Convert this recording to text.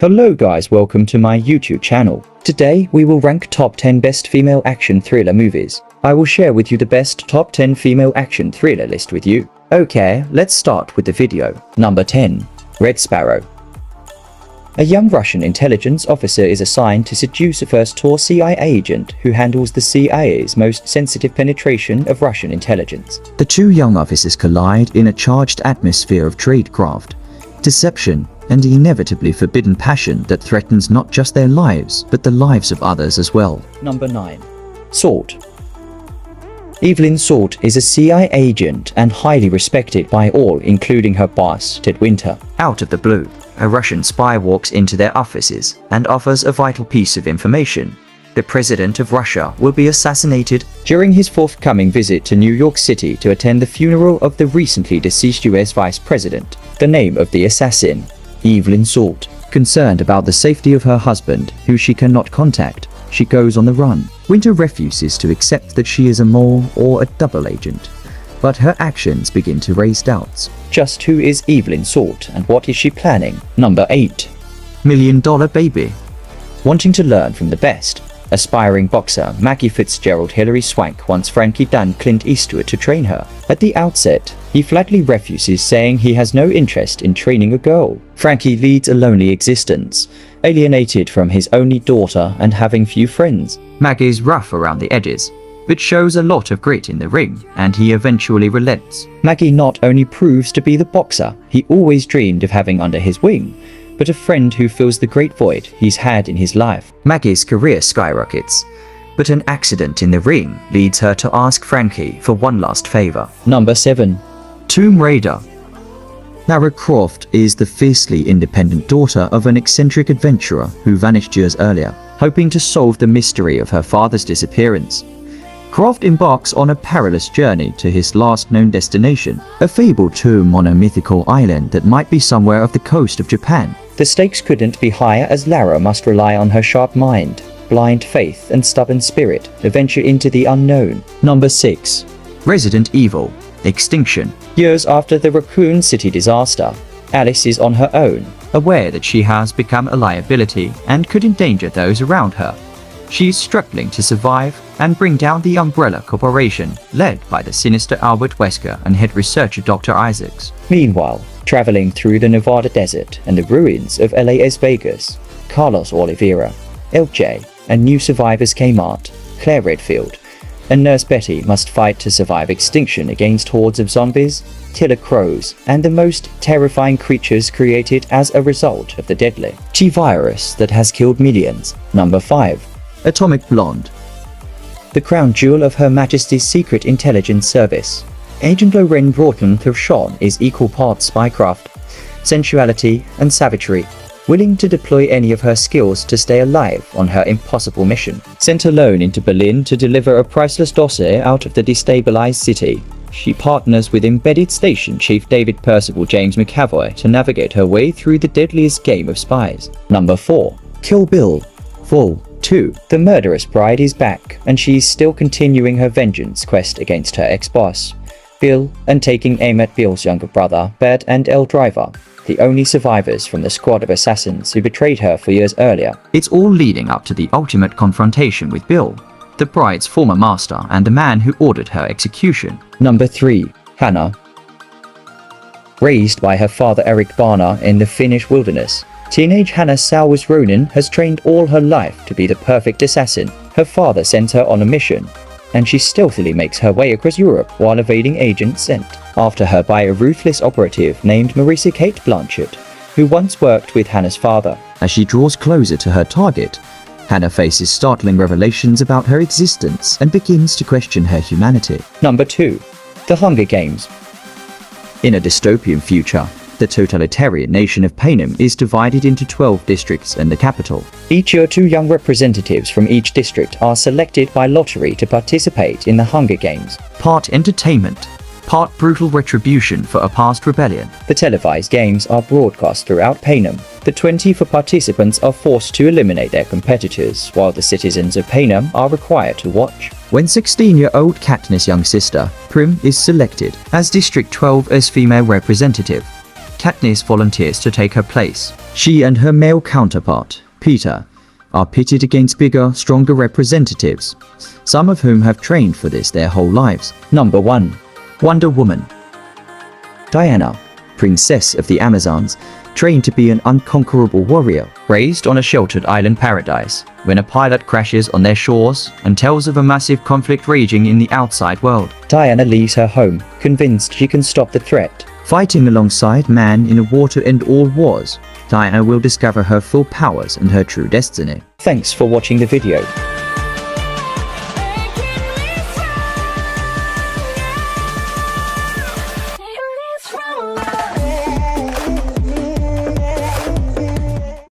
Hello guys, welcome to my YouTube channel. Today we will rank top 10 best female action thriller movies. I will share with you the best top 10 female action thriller list with you. Okay, let's start with the video. Number 10. Red Sparrow. A young Russian intelligence officer is assigned to seduce a first-tour CIA agent who handles the CIA's most sensitive penetration of Russian intelligence. The two young officers collide in a charged atmosphere of tradecraft, deception, and the inevitably forbidden passion that threatens not just their lives, but the lives of others as well. Number 9. Sword. Evelyn Sword is a CIA agent and highly respected by all, including her boss, Ted Winter. Out of the blue, a Russian spy walks into their offices and offers a vital piece of information. The president of Russia will be assassinated during his forthcoming visit to New York City to attend the funeral of the recently deceased US vice president. The name of the assassin, Evelyn Sword. Concerned about the safety of her husband, who she cannot contact, she goes on the run. Winter refuses to accept that she is a mole or a double agent, but her actions begin to raise doubts. Just who is Evelyn Sword and what is she planning? Number 8. $1 Million Baby. Wanting to learn from the best, aspiring boxer Maggie Fitzgerald Hilary Swank wants Frankie Dan Clint Eastwood to train her. At the outset, he flatly refuses, saying he has no interest in training a girl. Frankie leads a lonely existence, alienated from his only daughter and having few friends. Maggie is rough around the edges, but shows a lot of grit in the ring, and he eventually relents. Maggie not only proves to be the boxer he always dreamed of having under his wing, but a friend who fills the great void he's had in his life. Maggie's career skyrockets, but an accident in the ring leads her to ask Frankie for one last favor. Number 7. Tomb Raider. Lara Croft is the fiercely independent daughter of an eccentric adventurer who vanished years earlier, hoping to solve the mystery of her father's disappearance. Croft embarks on a perilous journey to his last known destination, a fabled tomb on a mythical island that might be somewhere off the coast of Japan. The stakes couldn't be higher, as Lara must rely on her sharp mind, blind faith, and stubborn spirit to venture into the unknown. Number 6. Resident Evil. Extinction. Years after the Raccoon City disaster, Alice is on her own, aware that she has become a liability and could endanger those around her. She is struggling to survive and bring down the Umbrella Corporation, led by the sinister Albert Wesker and head researcher Dr. Isaacs. Meanwhile, traveling through the Nevada desert and the ruins of LA's Vegas, Carlos Oliveira, LJ, and new survivors Kmart, Claire Redfield, and Nurse Betty must fight to survive extinction against hordes of zombies, killer crows, and the most terrifying creatures created as a result of the deadly T-virus that has killed millions. Number 5. Atomic Blonde. The crown jewel of Her Majesty's Secret Intelligence Service, Agent Lorraine Broughton Thurston is equal parts spycraft, sensuality, and savagery, willing to deploy any of her skills to stay alive on her impossible mission. Sent alone into Berlin to deliver a priceless dossier out of the destabilized city, she partners with Embedded Station Chief David Percival James McAvoy to navigate her way through the deadliest game of spies. Number 4. Kill Bill. Vol. 2. The murderous bride is back, and she is still continuing her vengeance quest against her ex-boss, Bill, and taking aim at Bill's younger brother, Bert, and Elle Driver, the only survivors from the squad of assassins who betrayed her 4 years earlier. It's all leading up to the ultimate confrontation with Bill, the bride's former master and the man who ordered her execution. Number 3. Hannah. Raised by her father Eric Barner in the Finnish wilderness, teenage Hannah Sauers Ronan has trained all her life to be the perfect assassin. Her father sends her on a mission, and she stealthily makes her way across Europe while evading agents sent after her by a ruthless operative named Marissa Kate Blanchett, who once worked with Hannah's father. As she draws closer to her target, Hannah faces startling revelations about her existence and begins to question her humanity. Number 2. The Hunger Games. In a dystopian future, the totalitarian nation of Panem is divided into 12 districts and the capital. Each year, 2 young representatives from each district are selected by lottery to participate in the Hunger Games. Part entertainment, part brutal retribution for a past rebellion. The televised games are broadcast throughout Panem. The 24 participants are forced to eliminate their competitors, while the citizens of Panem are required to watch. When 16-year-old Katniss' young sister, Prim, is selected as District 12's female representative, Katniss volunteers to take her place. She and her male counterpart, Peter, are pitted against bigger, stronger representatives, some of whom have trained for this their whole lives. Number 1. Wonder Woman. Diana, princess of the Amazons, trained to be an unconquerable warrior, raised on a sheltered island paradise, when a pilot crashes on their shores and tells of a massive conflict raging in the outside world. Diana leaves her home, convinced she can stop the threat. Fighting alongside man in a war to end all wars, Diana will discover her full powers and her true destiny. Thanks for watching the video.